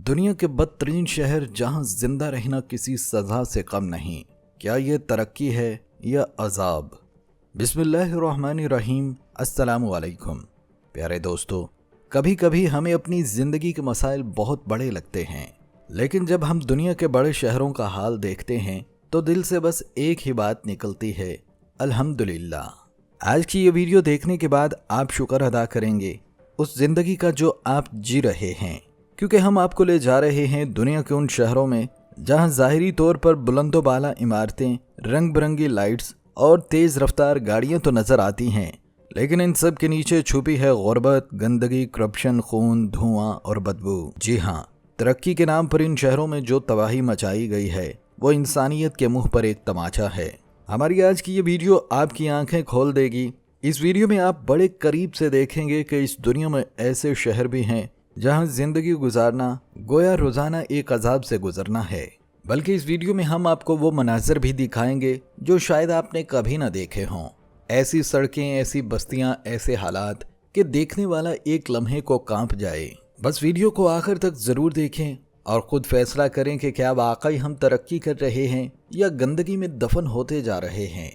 دنیا کے بدترین شہر جہاں زندہ رہنا کسی سزا سے کم نہیں، کیا یہ ترقی ہے یا عذاب؟ بسم اللہ الرحمن الرحیم۔ السلام علیکم پیارے دوستو، کبھی کبھی ہمیں اپنی زندگی کے مسائل بہت بڑے لگتے ہیں، لیکن جب ہم دنیا کے بڑے شہروں کا حال دیکھتے ہیں تو دل سے بس ایک ہی بات نکلتی ہے، الحمدللہ۔ آج کی یہ ویڈیو دیکھنے کے بعد آپ شکر ادا کریں گے اس زندگی کا جو آپ جی رہے ہیں، کیونکہ ہم آپ کو لے جا رہے ہیں دنیا کے ان شہروں میں جہاں ظاہری طور پر بلند و بالا عمارتیں، رنگ برنگی لائٹس اور تیز رفتار گاڑیاں تو نظر آتی ہیں، لیکن ان سب کے نیچے چھپی ہے غربت، گندگی، کرپشن، خون، دھواں اور بدبو۔ جی ہاں، ترقی کے نام پر ان شہروں میں جو تباہی مچائی گئی ہے وہ انسانیت کے منہ پر ایک تماچا ہے۔ ہماری آج کی یہ ویڈیو آپ کی آنکھیں کھول دے گی۔ اس ویڈیو میں آپ بڑے قریب سے دیکھیں گے کہ اس دنیا میں ایسے شہر بھی ہیں جہاں زندگی گزارنا گویا روزانہ ایک عذاب سے گزرنا ہے۔ بلکہ اس ویڈیو میں ہم آپ کو وہ مناظر بھی دکھائیں گے جو شاید آپ نے کبھی نہ دیکھے ہوں۔ ایسی سڑکیں، ایسی بستیاں، ایسے حالات کہ دیکھنے والا ایک لمحے کو کانپ جائے۔ بس ویڈیو کو آخر تک ضرور دیکھیں اور خود فیصلہ کریں کہ کیا واقعی ہم ترقی کر رہے ہیں یا گندگی میں دفن ہوتے جا رہے ہیں۔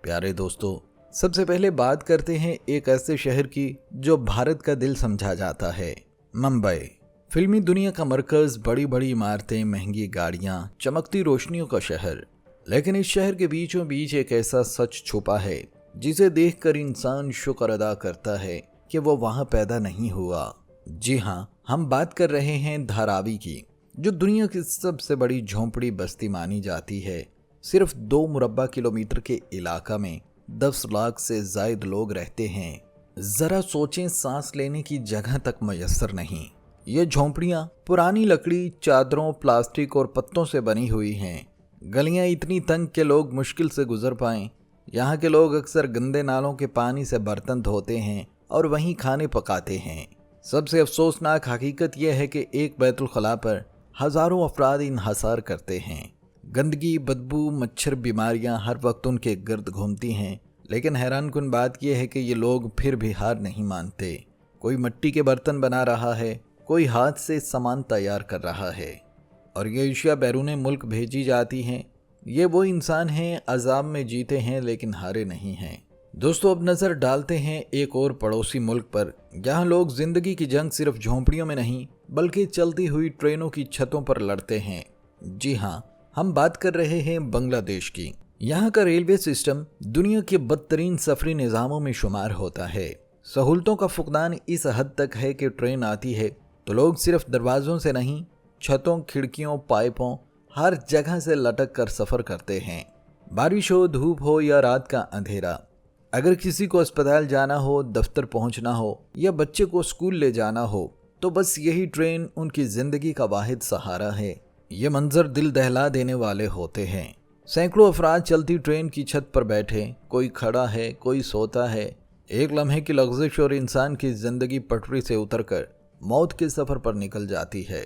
پیارے دوستو، سب سے پہلے بات کرتے ہیں ایک ایسے شہر کی جو بھارت کا دل سمجھا جاتا ہے، ممبئی۔ فلمی دنیا کا مرکز، بڑی بڑی عمارتیں، مہنگی گاڑیاں، چمکتی روشنیوں کا شہر۔ لیکن اس شہر کے بیچوں بیچ ایک ایسا سچ چھپا ہے جسے دیکھ کر انسان شکر ادا کرتا ہے کہ وہ وہاں پیدا نہیں ہوا۔ جی ہاں، ہم بات کر رہے ہیں دھاراوی کی، جو دنیا کی سب سے بڑی جھونپڑی بستی مانی جاتی ہے۔ صرف 2 مربع کلومیٹر کے علاقہ میں 10 لاکھ سے زائد لوگ رہتے ہیں۔ ذرا سوچیں، سانس لینے کی جگہ تک میسر نہیں۔ یہ جھونپڑیاں پرانی لکڑی، چادروں، پلاسٹک اور پتوں سے بنی ہوئی ہیں۔ گلیاں اتنی تنگ کہ لوگ مشکل سے گزر پائیں۔ یہاں کے لوگ اکثر گندے نالوں کے پانی سے برتن دھوتے ہیں اور وہیں کھانے پکاتے ہیں۔ سب سے افسوسناک حقیقت یہ ہے کہ ایک بیت الخلاء پر ہزاروں افراد انحصار کرتے ہیں۔ گندگی، بدبو، مچھر، بیماریاں ہر وقت ان کے گرد گھومتی ہیں، لیکن حیران کن بات یہ ہے کہ یہ لوگ پھر بھی ہار نہیں مانتے۔ کوئی مٹی کے برتن بنا رہا ہے، کوئی ہاتھ سے سامان تیار کر رہا ہے، اور یہ اشیاء بیرون ملک بھیجی جاتی ہیں۔ یہ وہ انسان ہیں عذاب میں جیتے ہیں لیکن ہارے نہیں ہیں۔ دوستو، اب نظر ڈالتے ہیں ایک اور پڑوسی ملک پر جہاں لوگ زندگی کی جنگ صرف جھونپڑیوں میں نہیں بلکہ چلتی ہوئی ٹرینوں کی چھتوں پر لڑتے ہیں۔ جی ہاں، ہم بات کر رہے ہیں بنگلہ دیش کی۔ یہاں کا ریلوے سسٹم دنیا کے بدترین سفری نظاموں میں شمار ہوتا ہے۔ سہولتوں کا فقدان اس حد تک ہے کہ ٹرین آتی ہے تو لوگ صرف دروازوں سے نہیں، چھتوں، کھڑکیوں، پائپوں، ہر جگہ سے لٹک کر سفر کرتے ہیں۔ بارش ہو، دھوپ ہو یا رات کا اندھیرا، اگر کسی کو اسپتال جانا ہو، دفتر پہنچنا ہو یا بچے کو اسکول لے جانا ہو تو بس یہی ٹرین ان کی زندگی کا واحد سہارا ہے۔ یہ منظر دل دہلا دینے والے ہوتے ہیں۔ سینکڑوں افراد چلتی ٹرین کی چھت پر بیٹھے، کوئی کھڑا ہے، کوئی سوتا ہے۔ ایک لمحے کی لغزش اور انسان کی زندگی پٹری سے اتر کر موت کے سفر پر نکل جاتی ہے۔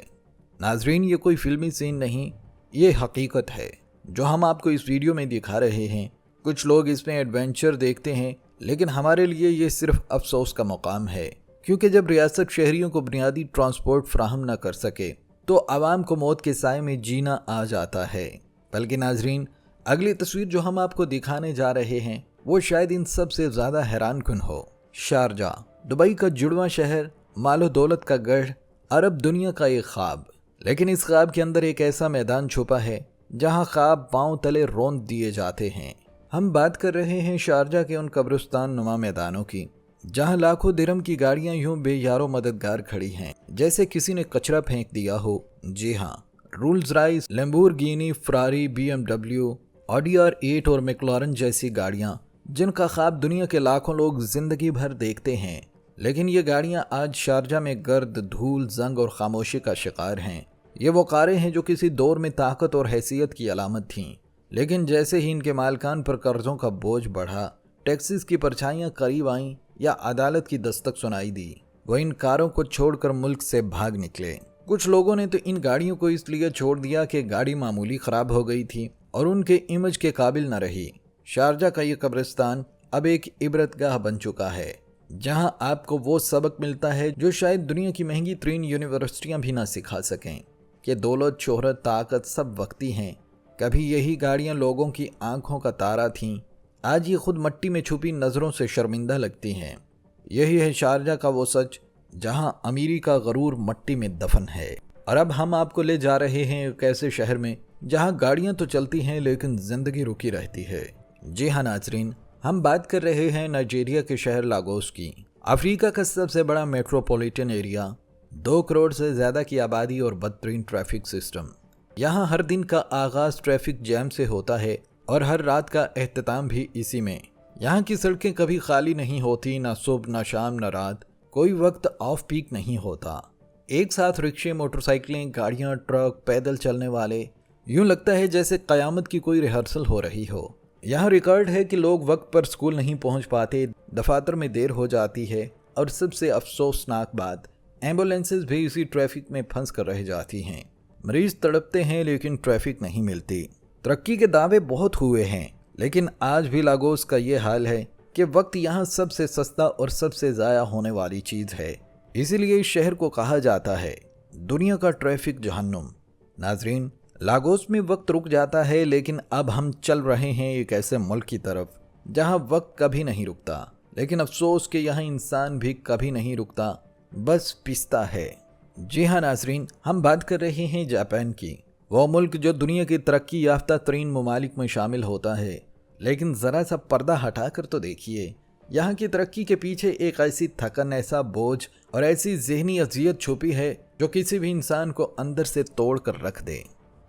ناظرین، یہ کوئی فلمی سین نہیں، یہ حقیقت ہے جو ہم آپ کو اس ویڈیو میں دکھا رہے ہیں۔ کچھ لوگ اس میں ایڈونچر دیکھتے ہیں، لیکن ہمارے لیے یہ صرف افسوس کا مقام ہے، کیونکہ جب ریاست شہریوں کو بنیادی ٹرانسپورٹ فراہم نہ کر سکے تو عوام کو موت کے سائے میں جینا آ جاتا ہے۔ بلکہ ناظرین، اگلی تصویر جو ہم آپ کو دکھانے جا رہے ہیں وہ شاید ان سب سے زیادہ حیران کن ہو۔ شارجہ، دبئی کا جڑواں شہر، مال و دولت کا گڑھ، عرب دنیا کا ایک خواب۔ لیکن اس خواب کے اندر ایک ایسا میدان چھپا ہے جہاں خواب پاؤں تلے روند دیے جاتے ہیں۔ ہم بات کر رہے ہیں شارجہ کے ان قبرستان نما میدانوں کی جہاں لاکھوں درہم کی گاڑیاں یوں بے یار و مددگار کھڑی ہیں جیسے کسی نے کچرا پھینک دیا ہو۔ جی ہاں، رولز رائس، لیمبورگینی، فراری، BMW، آڈی R8 اور میکلارن جیسی گاڑیاں جن کا خواب دنیا کے لاکھوں لوگ زندگی بھر دیکھتے ہیں، لیکن یہ گاڑیاں آج شارجہ میں گرد، دھول، زنگ اور خاموشی کا شکار ہیں۔ یہ وہ کاریں ہیں جو کسی دور میں طاقت اور حیثیت کی علامت تھیں، لیکن جیسے ہی ان کے مالکان پر قرضوں کا بوجھ بڑھا، ٹیکسز کی پرچھائیاں قریب آئیں یا عدالت کی دستک سنائی دی، وہ ان کاروں کو چھوڑ کر ملک سے بھاگ نکلے۔ کچھ لوگوں نے تو ان گاڑیوں کو اس لیے چھوڑ دیا کہ گاڑی معمولی خراب ہو گئی تھی اور ان کے امیج کے قابل نہ رہی۔ شارجہ کا یہ قبرستان اب ایک عبرت گاہ بن چکا ہے जहां आपको वो सबक मिलता है जो शायद दुनिया की महंगी तरीन यूनिवर्सिटियां भी ना सिखा सकें कि दौलत, शोहरत, ताकत सब वक्ती हैं। कभी यही गाड़ियां लोगों की आंखों का तारा थीं, आज ये खुद मट्टी में छुपी नज़रों से शर्मिंदा लगती हैं। यही है शारजा का वो सच जहां अमीरी का गरूर मट्टी में दफन है। और अब हम आपको ले जा रहे हैं एक ऐसे शहर में जहां गाड़ियां तो चलती हैं लेकिन जिंदगी रुकी रहती है। जी हाँ नाजरीन, हम बात कर रहे हैं नाइजीरिया के शहर लागोस की। अफ्रीका का सबसे बड़ा मेट्रोपॉलिटन एरिया, 2 करोड़ से ज़्यादा की आबादी और बदतरीन ट्रैफिक सिस्टम। यहाँ हर दिन का आगाज़ ट्रैफिक जैम से होता है और हर रात का एहतताम भी इसी में। यहाँ की सड़कें कभी खाली नहीं होती, ना सुबह ना शाम ना रात, कोई वक्त ऑफ पीक नहीं होता। एक साथ रिक्शे, मोटरसाइकिलें, गाड़ियाँ, ट्रक, पैदल चलने वाले, यूँ लगता है जैसे क़यामत की कोई रिहर्सल हो रही हो। यहाँ रिकॉर्ड है कि लोग वक्त पर स्कूल नहीं पहुँच पाते, दफातर में देर हो जाती है और सबसे अफसोसनाक बात, एम्बुलेंसेज भी इसी ट्रैफिक में फंस कर रह जाती हैं। मरीज तड़पते हैं लेकिन ट्रैफिक नहीं मिलती। तरक्की के दावे बहुत हुए हैं लेकिन आज भी लागोस का ये हाल है कि वक्त यहाँ सबसे सस्ता और सबसे ज़ाया होने वाली चीज़ है। इसीलिए इस शहर को कहा जाता है दुनिया का ट्रैफिक जहन्नुम। नाजरीन, लागोस में वक्त रुक जाता है लेकिन अब हम चल रहे हैं एक ऐसे मुल्क की तरफ जहाँ वक्त कभी नहीं रुकता, लेकिन अफसोस कि यहाँ इंसान भी कभी नहीं रुकता, बस पिसता है। जी हाँ नाजरीन, हम बात कर रहे हैं जापान की, वो मुल्क जो दुनिया की तरक्की याफ्ता तरीन ममालिक में शामिल होता है। लेकिन ज़रा सा पर्दा हटा कर तो देखिए, यहाँ की तरक्की के पीछे एक ऐसी थकन, ऐसा बोझ और ऐसी जहनी अजियत छुपी है जो किसी भी इंसान को अंदर से तोड़ कर रख दे।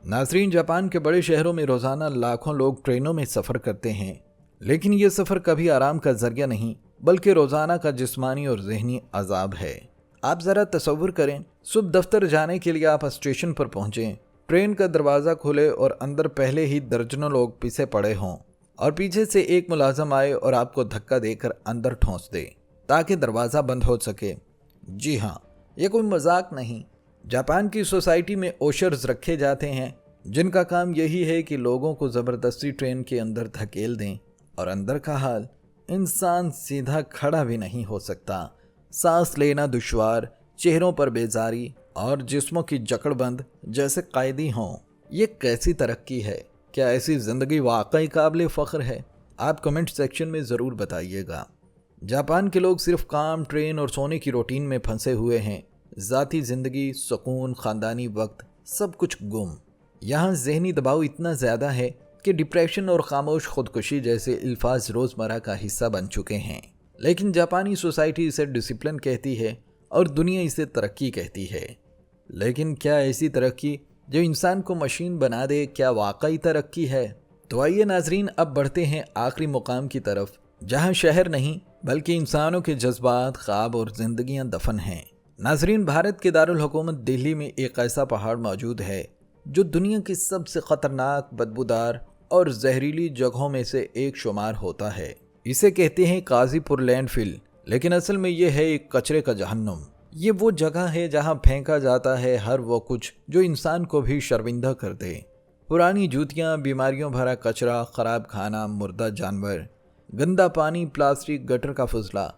नाजरीन, जापान के बड़े शहरों में रोज़ाना लाखों लोग ट्रेनों में सफ़र करते हैं, लेकिन ये सफ़र कभी आराम का जरिया नहीं बल्कि रोज़ाना का जिस्मानी और जहनी अजाब है। आप ज़रा तसव्वुर करें, सुबह दफ्तर जाने के लिए आप स्टेशन पर पहुँचें, ट्रेन का दरवाज़ा खुले और अंदर पहले ही दर्जनों लोग पिसे पड़े हों और पीछे से एक मुलाजम आए और आपको धक्का देकर अंदर ठोंस दे ताकि दरवाज़ा बंद हो सके। जी हाँ, ये कोई मजाक नहीं। जापान की सोसाइटी में ओशर्स रखे जाते हैं जिनका काम यही है कि लोगों को ज़बरदस्ती ट्रेन के अंदर धकेल दें और अंदर का हाल, इंसान सीधा खड़ा भी नहीं हो सकता, सांस लेना दुश्वार, चेहरों पर बेजारी और जिस्मों की जकड़बंद जैसे कैदी हों। ये कैसी तरक्की है? क्या ऐसी ज़िंदगी वाकई काबिल फ़ख्र है? आप कमेंट सेक्शन में ज़रूर बताइएगा। जापान के लोग सिर्फ काम, ट्रेन और सोने की रूटीन में फंसे हुए हैं। ज़ाती ज़िंदगी, सुकून, ख़ानदानी वक्त, सब कुछ गुम। यहाँ ज़हनी दबाव इतना ज़्यादा है कि डिप्रेशन और खामोश खुदकुशी जैसे अल्फाज रोज़मर्रा का हिस्सा बन चुके हैं। लेकिन जापानी सोसाइटी इसे डिसिप्लिन कहती है और दुनिया इसे तरक्की कहती है। लेकिन क्या ऐसी तरक्की जो इंसान को मशीन बना दे, क्या वाकई तरक्की है? तो आइए नाजरीन, अब बढ़ते हैं आखिरी मुकाम की तरफ जहां शहर नहीं बल्कि इंसानों के जज्बात, ख्वाब और जिंदगियां दफन हैं। नाजरीन, भारत के दारुल हुकूमत दिल्ली में एक ऐसा पहाड़ मौजूद है जो दुनिया की सबसे ख़तरनाक, बदबूदार और जहरीली जगहों में से एक शुमार होता है। इसे कहते हैं काजीपुर लैंडफिल, लेकिन असल में यह है एक कचरे का जहन्नुम। ये वो जगह है जहां फेंका जाता है हर वो कुछ जो इंसान को भी शर्मिंदा कर दे। पुरानी जूतियां, बीमारियों भरा कचरा, ख़राब खाना, मुर्दा जानवर, गंदा पानी, प्लास्टिक, गटर का फजला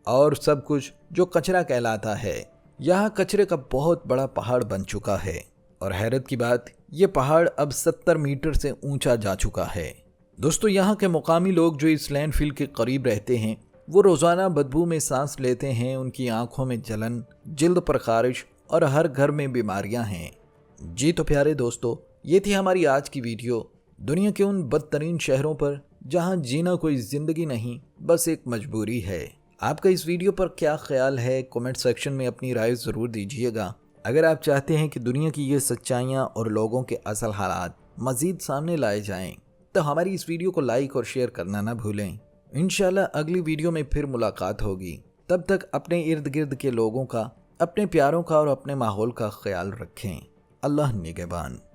और सब कुछ जो कचरा कहलाता है, यहाँ कचरे का बहुत बड़ा पहाड़ बन चुका है। और हैरत की बात, ये पहाड़ अब 70 मीटर से ऊंचा जा चुका है। दोस्तों, यहाँ के मुकामी लोग जो इस लैंडफिल के करीब रहते हैं वो रोज़ाना बदबू में सांस लेते हैं। उनकी आंखों में जलन, जिल्द पर खारिश और हर घर में बीमारियां हैं। जी तो प्यारे दोस्तों, ये थी हमारी आज की वीडियो दुनिया के उन बदतरीन शहरों पर जहां जीना कोई ज़िंदगी नहीं बस एक मजबूरी है। आपका इस वीडियो पर क्या ख्याल है? कमेंट सेक्शन में अपनी राय ज़रूर दीजिएगा। अगर आप चाहते हैं कि दुनिया की ये सच्चाइयाँ और लोगों के असल हालात मज़ीद सामने लाए जाएँ तो हमारी इस वीडियो को लाइक और शेयर करना ना भूलें। इंशाल्लाह अगली वीडियो में फिर मुलाकात होगी। तब तक अपने इर्द गिर्द के लोगों का, अपने प्यारों का और अपने माहौल का ख्याल रखें। अल्लाह निगहबान।